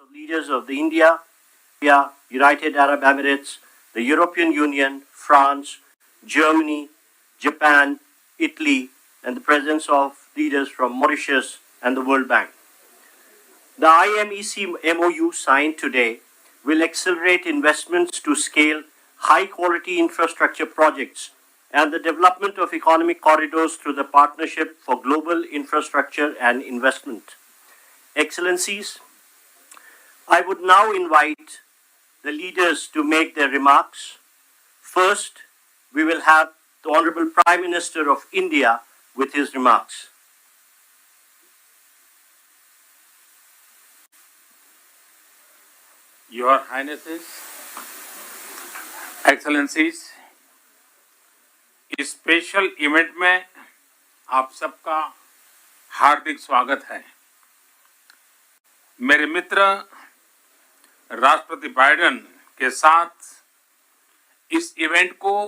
of leaders of the India, United Arab Emirates, the European Union, France, Germany, Japan, Italy, and the presence of leaders from Mauritius and the World Bank. The IMEC MOU signed today will accelerate investments to scale high-quality infrastructure projects and the development of economic corridors through the Partnership for Global Infrastructure and Investment. Excellencies, I would now invite the leaders to make their remarks. First, we will have the Honorable Prime Minister of India with his remarks. Your Highnesses, Excellencies, इस special event में आप सबका हार्दिक स्वागत है। मेरे मित्र राष्ट्रपति Biden के साथ इस इवेंट को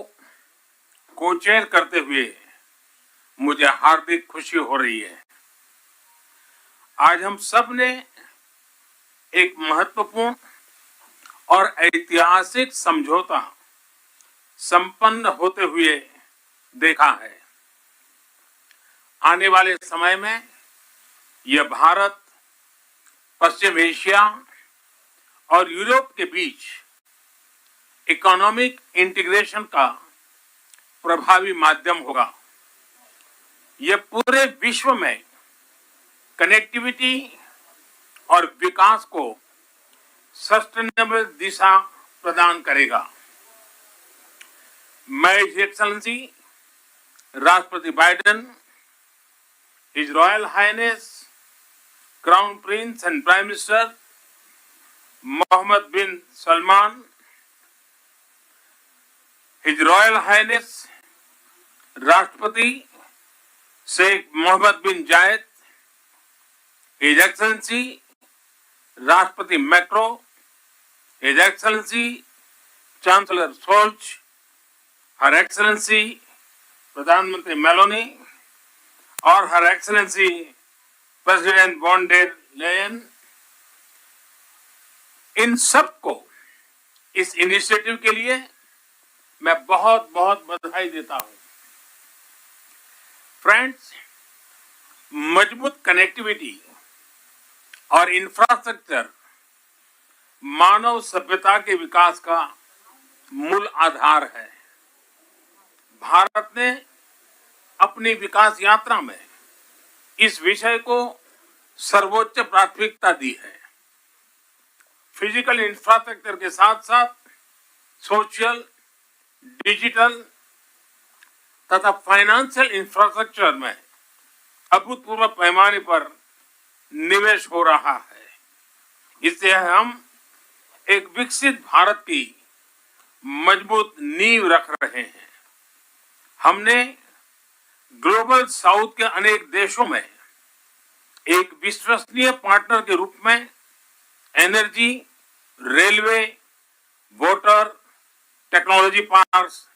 को-चेयर करते हुए मुझे हार्दिक खुशी हो रही है। आज हम सब ने एक महत्वपूर्ण और ऐतिहासिक समझौता संपन्न होते हुए देखा है। आने वाले समय में यह भारत, पश्चिम एशिया और यूरोप के बीच इकोनॉमिक इंटीग्रेशन का प्रभावी माध्यम होगा। यह पूरे विश्व में कनेक्टिविटी और विकास को सस्टेनेबल दिशा प्रदान करेगा। मैं हिज एक्सेलेंसी राष्ट्रपति Biden, his royal highness crown prince and prime minister Mohammed bin Salman, his royal highness राष्ट्रपति Sheikh Mohammed bin Zayed, his excellency राष्ट्रपति Macron, his excellency chancellor Scholz, her excellency प्रधानमंत्री Meloni और her excellency president von der Leyen, इन सबको इस initiative के लिए मैं बहुत बहुत बधाई देता हूं। फ्रेंड्स, मजबूत कनेक्टिविटी और इंफ्रास्ट्रक्चर मानव सभ्यता के विकास का मूल आधार है। भारत ने अपनी विकास यात्रा में इस विषय को सर्वोच्च प्राथमिकता दी है। फिजिकल इंफ्रास्ट्रक्चर के साथ साथ सोशल, डिजिटल तथा फाइनेंशियल इंफ्रास्ट्रक्चर में अभूतपूर्व पैमाने पर निवेश हो रहा है। इससे हम एक विकसित भारत की मजबूत नींव रख रहे हैं। हमने ग्लोबल साउथ के अनेक देशों में एक विश्वसनीय पार्टनर के रूप में energy, railway, water, technology parks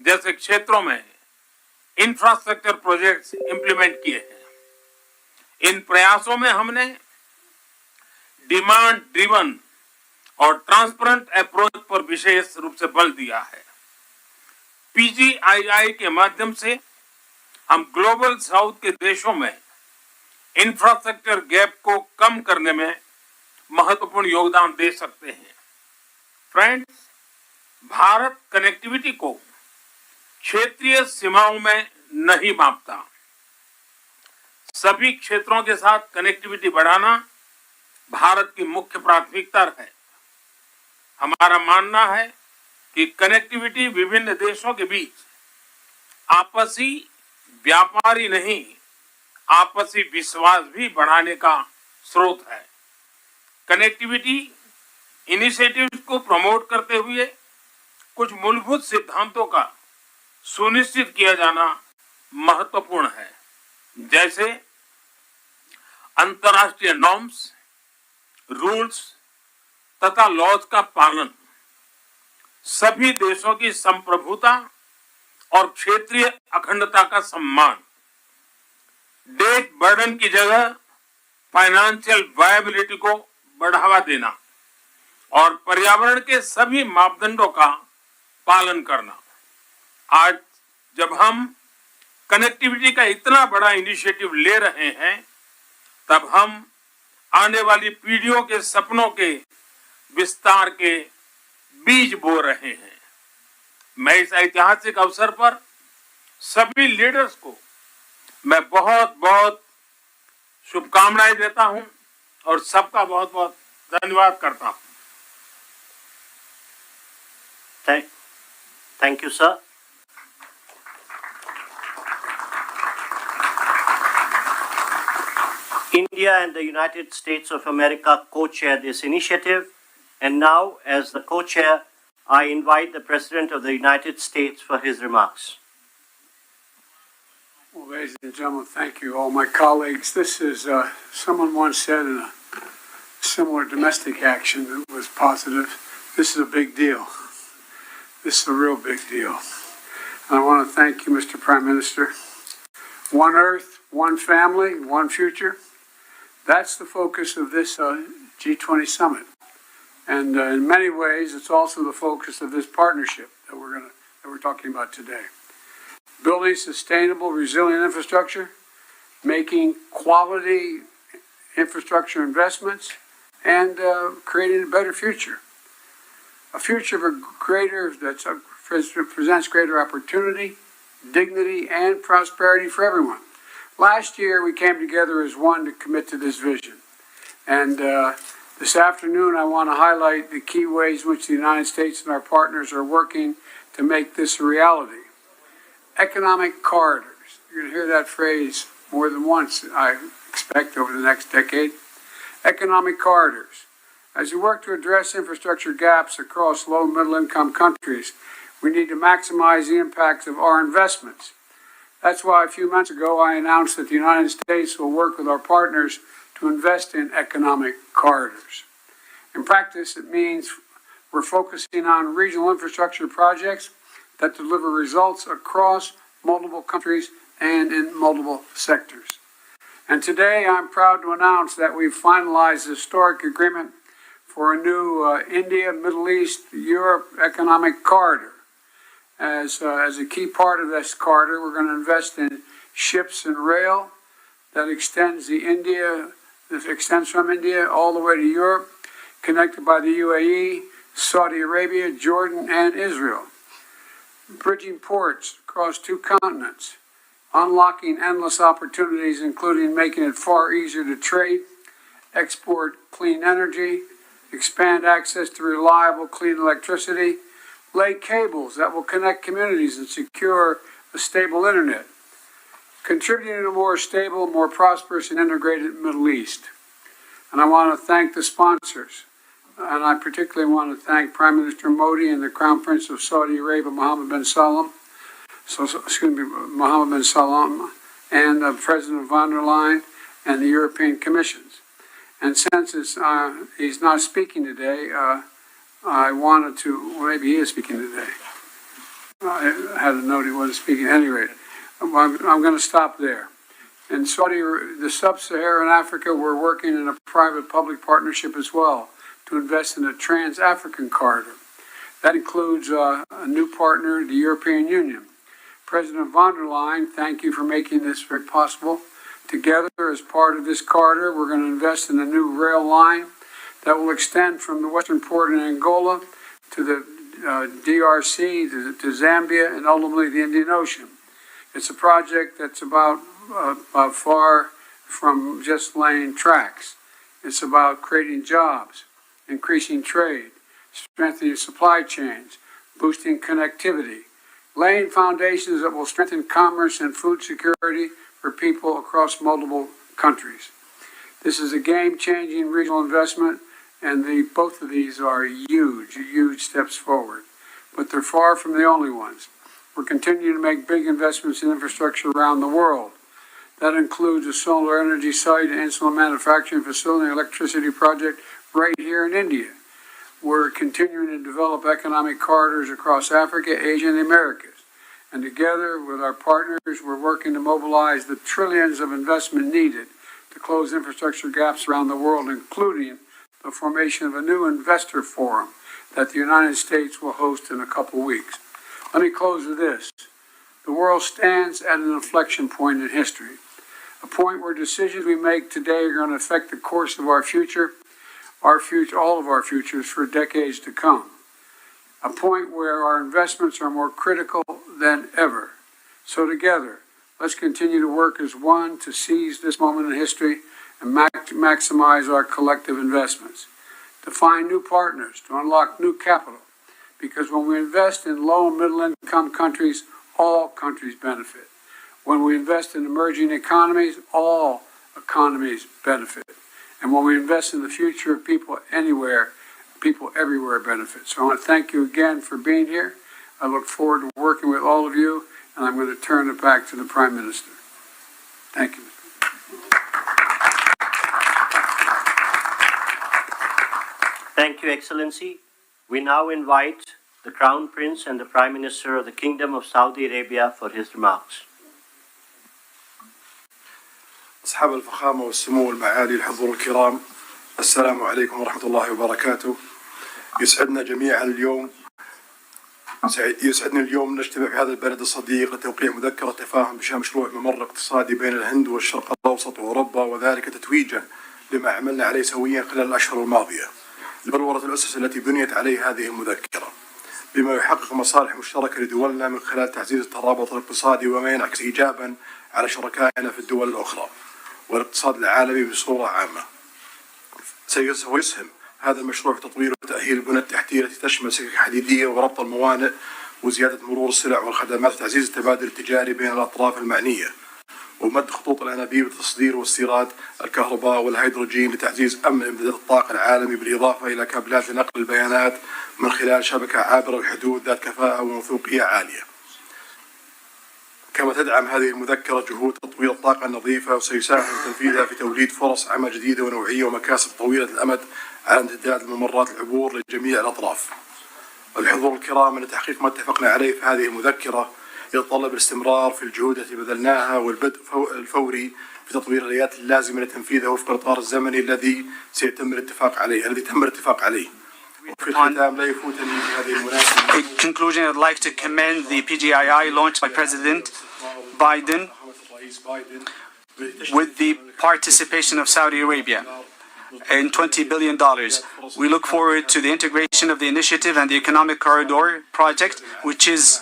जैसे क्षेत्रों में इंफ्रास्ट्रक्चर प्रोजेक्ट्स इंप्लीमेंट किए हैं। इन प्रयासों में हमने डिमांड ड्रिवन और ट्रांसपेरेंट अप्रोच पर विशेष रूप से बल दिया है। PGII के माध्यम से हम ग्लोबल साउथ के देशों में इंफ्रास्ट्रक्चर गैप को कम करने में महत्वपूर्ण योगदान दे सकते हैं। फ्रेंड्स, भारत कनेक्टिविटी को क्षेत्रीय सीमाओं में नहीं मापता। सभी क्षेत्रों के साथ कनेक्टिविटी बढ़ाना भारत की मुख्य प्राथमिकता है। हमारा मानना है कि कनेक्टिविटी विभिन्न देशों के बीच आपसी व्यापार ही नहीं, आपसी विश्वास भी बढ़ाने का स्रोत है। कनेक्टिविटी इनिशिएटिव्स को प्रमोट करते हुए कुछ मूलभूत सिद्धांतों का सुनिश्चित किया जाना महत्वपूर्ण है, जैसे अंतर्राष्ट्रीय नॉर्म्स, रूल्स तथा लॉज का पालन, सभी देशों की संप्रभुता और क्षेत्रीय अखंडता का सम्मान, डेट बर्डन की जगह फाइनेंशियल वायबिलिटी को बढ़ावा देना और पर्यावरण के सभी मापदंडों का पालन करना। आज जब हम कनेक्टिविटी का इतना बड़ा इनिशिएटिव ले रहे हैं, तब हम आने वाली पीढ़ियों के सपनों के विस्तार के बीज बो रहे हैं। मैं इस ऐतिहासिक अवसर पर सभी लीडर्स को मैं बहुत बहुत शुभकामनाएं देता हूं और सबका बहुत बहुत धन्यवाद करता हूं। Thank you, sir. India and the United States of America co-chair this initiative, and now, as the co-chair, I invite the President of the United States for his remarks. Well, ladies and gentlemen, thank you, all my colleagues. This is, someone once said in a similar domestic action that was positive, this is a big deal. This is a real big deal. And I want to thank you, Mr. Prime Minister. One Earth, one family, one future. That's the focus of this G20 summit. And in many ways, it's also the focus of this partnership that we're talking about today. Building sustainable, resilient infrastructure, making quality infrastructure investments, and creating a better future. A future that presents greater opportunity, dignity, and prosperity for everyone. Last year, we came together as one to commit to this vision. And this afternoon, I want to highlight the key ways in which the United States and our partners are working to make this a reality. Economic corridors. You're going to hear that phrase more than once, I expect, over the next decade. Economic corridors. As we work to address infrastructure gaps across low and middle income countries, we need to maximize the impacts of our investments. That's why a few months ago I announced that the United States will work with our partners to invest in economic corridors. In practice, it means we're focusing on regional infrastructure projects that deliver results across multiple countries and in multiple sectors. And today I'm proud to announce that we've finalized a historic agreement for a new India, Middle East, Europe economic corridor. As a key part of this corridor, we're going to invest in ships and rail that extends from India all the way to Europe, connected by the UAE, Saudi Arabia, Jordan, and Israel. Bridging ports across two continents, unlocking endless opportunities, including making it far easier to trade, export clean energy, expand access to reliable, clean electricity, lay cables that will connect communities and secure a stable internet, contributing to a more stable, more prosperous, and integrated Middle East. And I want to thank the sponsors, and I particularly want to thank Prime Minister Modi and the Crown Prince of Saudi Arabia, Mohammed bin Salman, and President von der Leyen and the European Commissions. And since he's not speaking today, I wanted to, well, maybe he is speaking today. I had a note he wasn't speaking. At any rate, I'm going to stop there. In the sub-Saharan Africa, we're working in a private-public partnership as well to invest in a trans-African corridor. That includes a new partner, the European Union. President von der Leyen, thank you for making this very possible. Together, as part of this corridor, we're going to invest in a new rail line that will extend from the western port in Angola to the DRC, to Zambia, and ultimately the Indian Ocean. It's a project that's about far from just laying tracks. It's about creating jobs, increasing trade, strengthening supply chains, boosting connectivity, laying foundations that will strengthen commerce and food security for people across multiple countries. This is a game-changing regional investment, and both of these are huge, huge steps forward. But they're far from the only ones. We're continuing to make big investments in infrastructure around the world. That includes a solar energy site, an insulin manufacturing facility, and electricity project right here in India. We're continuing to develop economic corridors across Africa, Asia, and the Americas. And together with our partners, we're working to mobilize the trillions of investment needed to close infrastructure gaps around the world, including the formation of a new investor forum that the United States will host in a couple weeks. Let me close with this. The world stands at an inflection point in history, a point where decisions we make today are going to affect the course of our future, all of our futures for decades to come. A point where our investments are more critical than ever. So together, let's continue to work as one to seize this moment in history and maximize our collective investments, to find new partners, to unlock new capital. Because when we invest in low and middle income countries, all countries benefit. When we invest in emerging economies, all economies benefit. And when we invest in the future of people anywhere, people everywhere benefit. So I want to thank you again for being here. I look forward to working with all of you, and I'm going to turn it back to the Prime Minister. Thank you. Thank you, Excellency. We now invite the Crown Prince and the Prime Minister of the Kingdom of Saudi Arabia for his remarks. أصحاب الفخامة والسمو والمعالي الحضور الكرام، السلام عليكم ورحمة الله وبركاته. يسعدني اليوم نجتمع في هذا البلد الصديق لتوقيع مذكرة تفاهم بشأن مشروع ممر اقتصادي بين الهند والشرق الأوسط وأوروبا، وذلك تتويجا لما عملنا عليه سويا خلال الأشهر الماضية لبلورة الأسس التي بنيت عليه هذه المذكرة، بما يحقق مصالح مشتركة لدولنا من خلال تعزيز الترابط الاقتصادي وما ينعكس إيجابا على شركائنا في الدول الأخرى والاقتصاد العالمي بصورة عامة. سيسهم هذا المشروع في تطوير وتأهيل البنى التحتية التي تشمل سكك حديدية وربط الموانئ وزيادة مرور السلع والخدمات وتعزيز التبادل التجاري بين الأطراف المعنية، ومد خطوط الأنابيب لتصدير واستيراد الكهرباء والهيدروجين لتعزيز أمن إمدادات الطاقة العالمي، بالإضافة إلى كابلات لنقل البيانات من خلال شبكة عابرة الحدود ذات كفاءة وموثوقية عالية. كما تدعم هذه المذكرة جهود تطوير الطاقة النظيفة، وسيساهم تنفيذها في توليد فرص عمل جديدة ونوعية ومكاسب طويلة الأمد على امتداد ممرات العبور لجميع الأطراف. الحضور الكرام، أن تحقيق ما اتفقنا عليه في هذه المذكرة يتطلب الاستمرار في الجهود التي بذلناها والبدء الفوري في تطوير الآليات اللازمة لتنفيذها وفق الإطار الزمني الذي تم الاتفاق عليه. وفي الختام لا يفوتني في هذه المناسبة. In conclusion, I'd like to commend the PGII launched by President Biden with the participation of Saudi Arabia in $20 billion. We look forward to the integration of the initiative and the Economic Corridor project, which is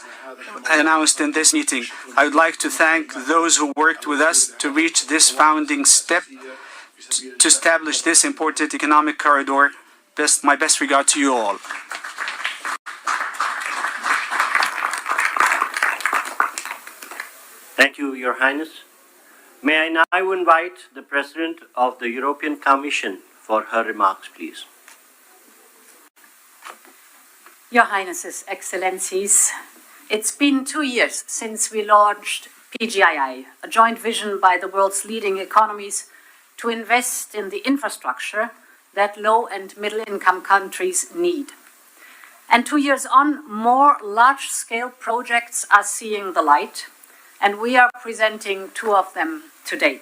announced in this meeting. I would like to thank those who worked with us to reach this founding step to establish this important economic corridor. My best regard to you all. Thank you, Your Highness. May I now invite the President of the European Commission for her remarks, please. Your Highnesses, Excellencies, it's been 2 years since we launched PGII, a joint vision by the world's leading economies to invest in the infrastructure that low and middle income countries need. And 2 years on, more large-scale projects are seeing the light, and we are presenting two of them today.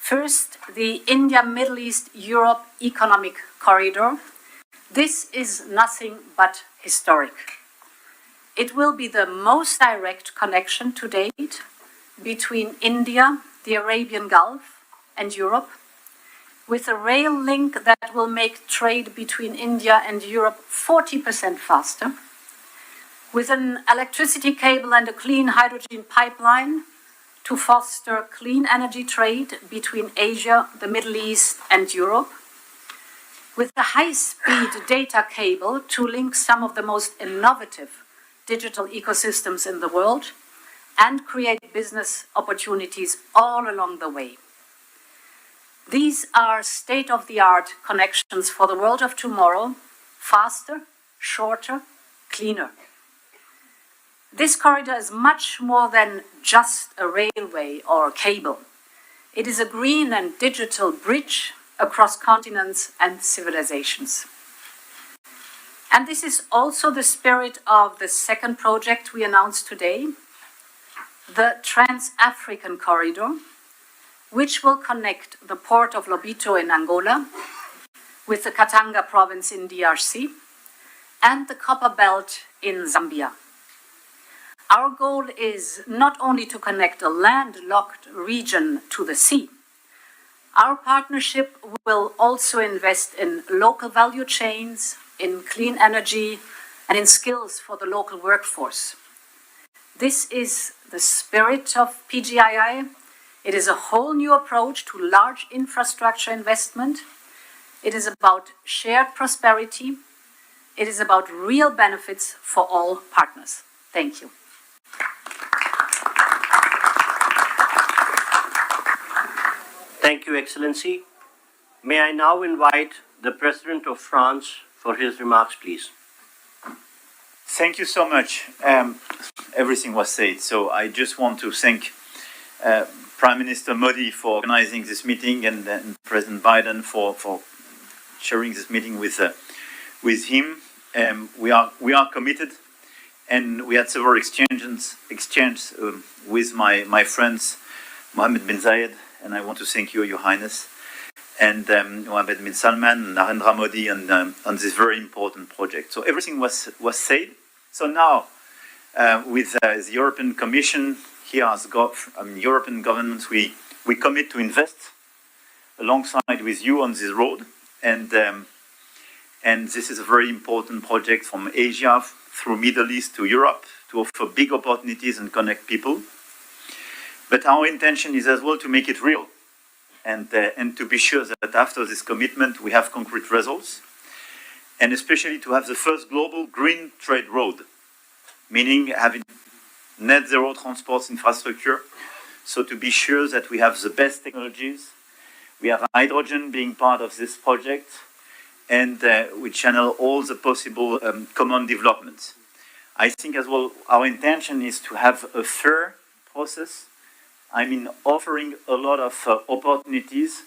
First, the India-Middle East-Europe Economic Corridor. This is nothing but historic. It will be the most direct connection to date between India, the Arabian Gulf, and Europe, with a rail link that will make trade between India and Europe 40% faster, with an electricity cable and a clean hydrogen pipeline to foster clean energy trade between Asia, the Middle East, and Europe, with a high-speed data cable to link some of the most innovative digital ecosystems in the world and create business opportunities all along the way. These are state-of-the-art connections for the world of tomorrow, faster, shorter, cleaner. This corridor is much more than just a railway or a cable. It is a green and digital bridge across continents and civilizations. And this is also the spirit of the second project we announced today, the Trans-African Corridor, which will connect the port of Lobito in Angola with the Katanga province in DRC and the Copper Belt in Zambia. Our goal is not only to connect a landlocked region to the sea. Our partnership will also invest in local value chains, in clean energy, and in skills for the local workforce. This is the spirit of PGII. It is a whole new approach to large infrastructure investment. It is about shared prosperity. It is about real benefits for all partners. Thank you. Thank you, Excellency. May I now invite the President of France for his remarks, please. Thank you so much. Everything was said, so I just want to thank Prime Minister Modi for organizing this meeting and President Biden for sharing this meeting with him. We are committed, and we had several exchanges with my friends Mohammed bin Zayed, and I want to thank you, Your Highness, and Mohammed bin Salman, Narendra Modi, on this very important project. So everything was said. So now, with the European Commission here as European governments, we commit to invest alongside with you on this road, and this is a very important project from Asia through Middle East to Europe to offer big opportunities and connect people. But our intention is as well to make it real, and to be sure that after this commitment we have concrete results, and especially to have the first global green trade road, meaning having net zero transport infrastructure, so to be sure that we have the best technologies. We have hydrogen being part of this project, and we channel all the possible common developments. I think as well our intention is to have a fair process. I mean, offering a lot of opportunities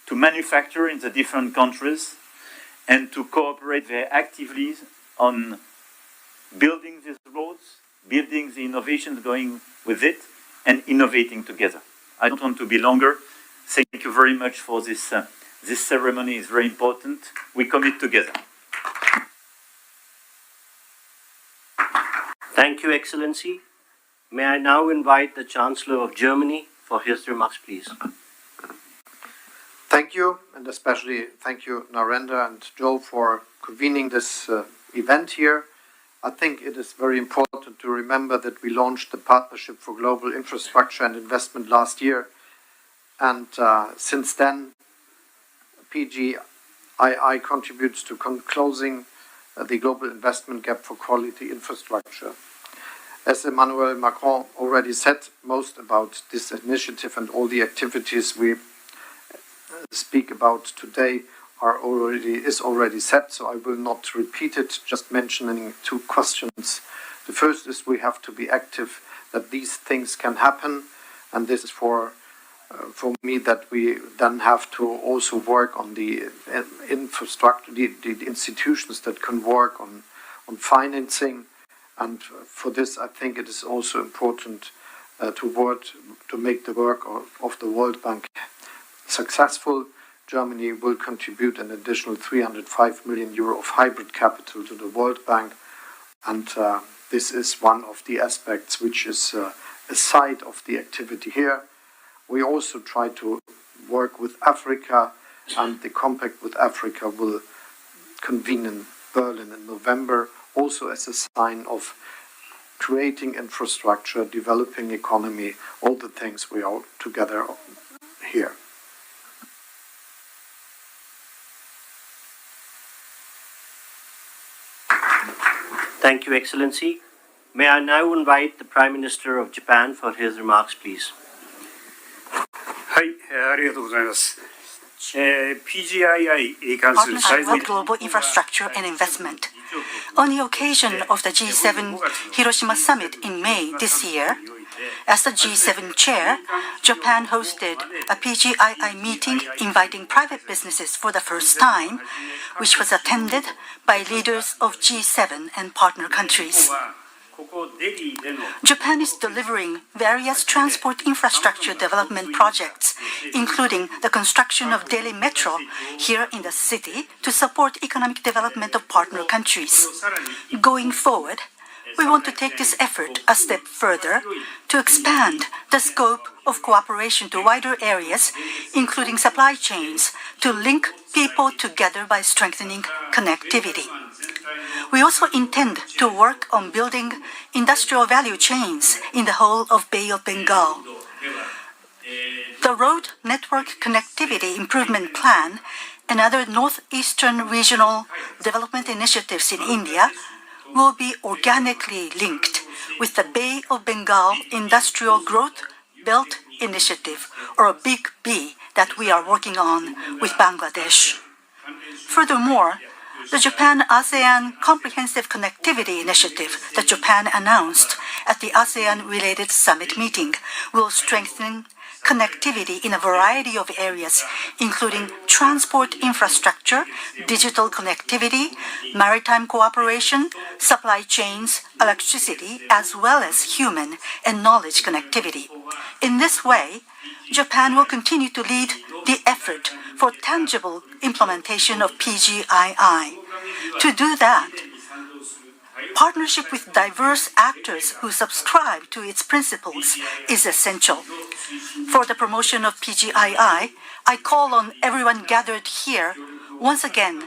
to manufacture in the different countries and to cooperate very actively on building these roads, building the innovations going with it, and innovating together. I don't want to be longer. Thank you very much for this. This ceremony is very important. We commit together. Thank you, Excellency. May I now invite the Chancellor of Germany for his remarks, please. Thank you, and especially thank you, Narendra and Joe, for convening this event here. I think it is very important to remember that we launched the Partnership for Global Infrastructure and Investment last year, and since then, PGII contributes to closing the global investment gap for quality infrastructure. As Emmanuel Macron already said, most about this initiative and all the activities we speak about today is already said, so I will not repeat it, just mentioning two questions. The first is we have to be active that these things can happen, and this is for me that we then have to also work on the infrastructure, the institutions that can work on financing. And for this, I think it is also important to make the work of the World Bank successful. Germany will contribute an additional 305 million euro of hybrid capital to the World Bank, and this is one of the aspects which is a side of the activity here. We also try to work with Africa, and the compact with Africa will convene in Berlin in November, also as a sign of creating infrastructure, developing economy, all the things we are together here. Thank you, Excellency. May I now invite the Prime Minister of Japan for his remarks, please. はい、ありがとうございます。PGII に関する Partnership for Global Infrastructure and Investment. On the occasion of the G7 Hiroshima Summit in May this year, as the G7 chair, Japan hosted a PGII meeting inviting private businesses for the first time, which was attended by leaders of G7 and partner countries. Japan is delivering various transport infrastructure development projects, including the construction of Delhi Metro here in the city to support economic development of partner countries. Going forward, we want to take this effort a step further to expand the scope of cooperation to wider areas, including supply chains, to link people together by strengthening connectivity. We also intend to work on building industrial value chains in the whole of Bay of Bengal. The Road Network Connectivity Improvement Plan and other northeastern regional development initiatives in India will be organically linked with the Bay of Bengal Industrial Growth Belt Initiative, or a Big B, that we are working on with Bangladesh. Furthermore, the Japan-ASEAN Comprehensive Connectivity Initiative that Japan announced at the ASEAN-related summit meeting will strengthen connectivity in a variety of areas, including transport infrastructure, digital connectivity, maritime cooperation, supply chains, electricity, as well as human and knowledge connectivity. In this way, Japan will continue to lead the effort for tangible implementation of PGII. To do that, partnership with diverse actors who subscribe to its principles is essential. For the promotion of PGII, I call on everyone gathered here once again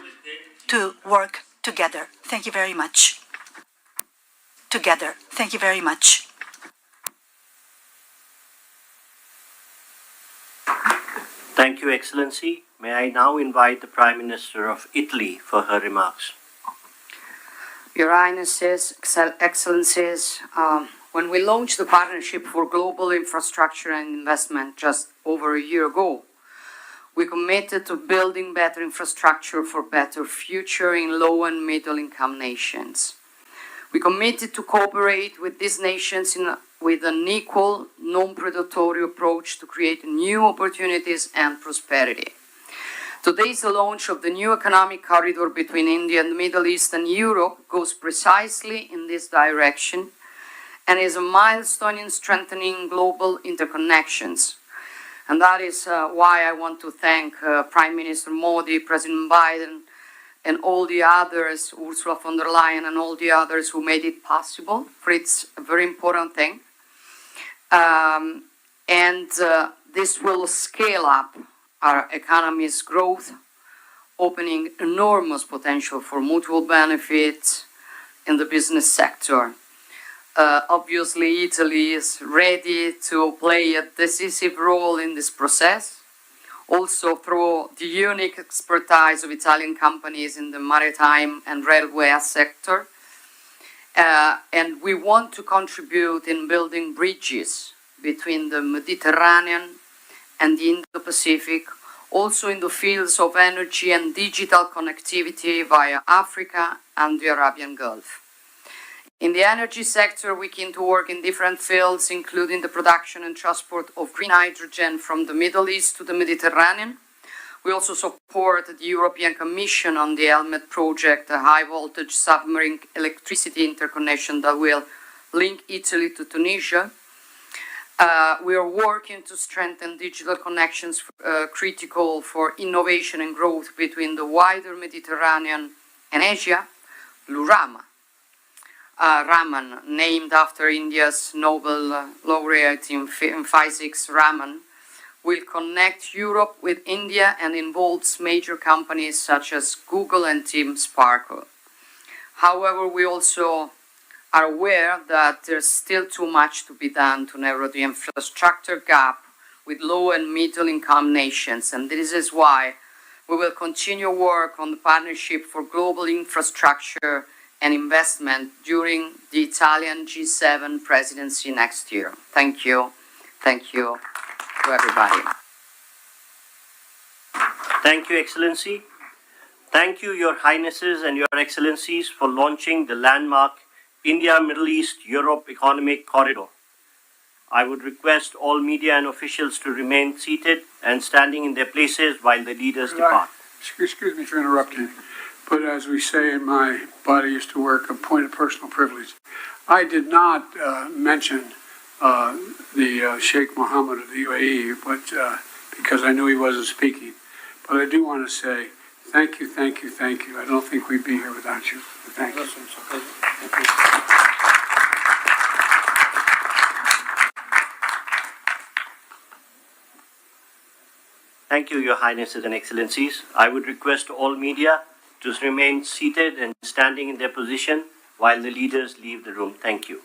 to work together. Thank you very much. Together. Thank you very much. Thank you, Excellency. May I now invite the Prime Minister of Italy for her remarks. Your Highnesses, Excellencies, when we launched the Partnership for Global Infrastructure and Investment just over a year ago, we committed to building better infrastructure for better future in low and middle income nations. We committed to cooperate with these nations with an equal, non-predatory approach to create new opportunities and prosperity. Today's launch of the new economic corridor between India and the Middle East and Europe goes precisely in this direction and is a milestone in strengthening global interconnections. And that is why I want to thank Prime Minister Modi, President Biden, and all the others, Ursula von der Leyen and all the others who made it possible, for it's a very important thing. This will scale up our economy's growth, opening enormous potential for mutual benefit in the business sector. Obviously, Italy is ready to play a decisive role in this process, also through the unique expertise of Italian companies in the maritime and railway sector. And we want to contribute in building bridges between the Mediterranean and the Indo-Pacific, also in the fields of energy and digital connectivity via Africa and the Arabian Gulf. In the energy sector, we can work in different fields, including the production and transport of green hydrogen from the Middle East to the Mediterranean. We also support the European Commission on the Helmet project, a high-voltage submarine electricity interconnection that will link Italy to Tunisia. We are working to strengthen digital connections critical for innovation and growth between the wider Mediterranean and Asia. Lurama, Raman, named after India's Nobel laureate in physics, Raman, will connect Europe with India and involves major companies such as Google and Team Sparkle. However, we also are aware that there's still too much to be done to narrow the infrastructure gap with low and middle income nations, and this is why we will continue work on the Partnership for Global Infrastructure and Investment during the Italian G7 presidency next year. Thank you. Thank you to everybody. Thank you, Excellency. Thank you, Your Highnesses and Your Excellencies, for launching the landmark India, Middle East, Europe Economic Corridor. I would request all media and officials to remain seated and standing in their places while the leaders depart. Excuse me for interrupting. but as we say in my body used to work, a point of personal privilege. I did not mention the Sheikh Mohammed of the UAE, but because I knew he wasn't speaking. But I do want to say thank you, thank you, thank you. I don't think we'd be here without you. Thank you. Thank you, Your Highnesses and Excellencies. I would request all media to remain seated and standing in their position while the leaders leave the room. Thank you.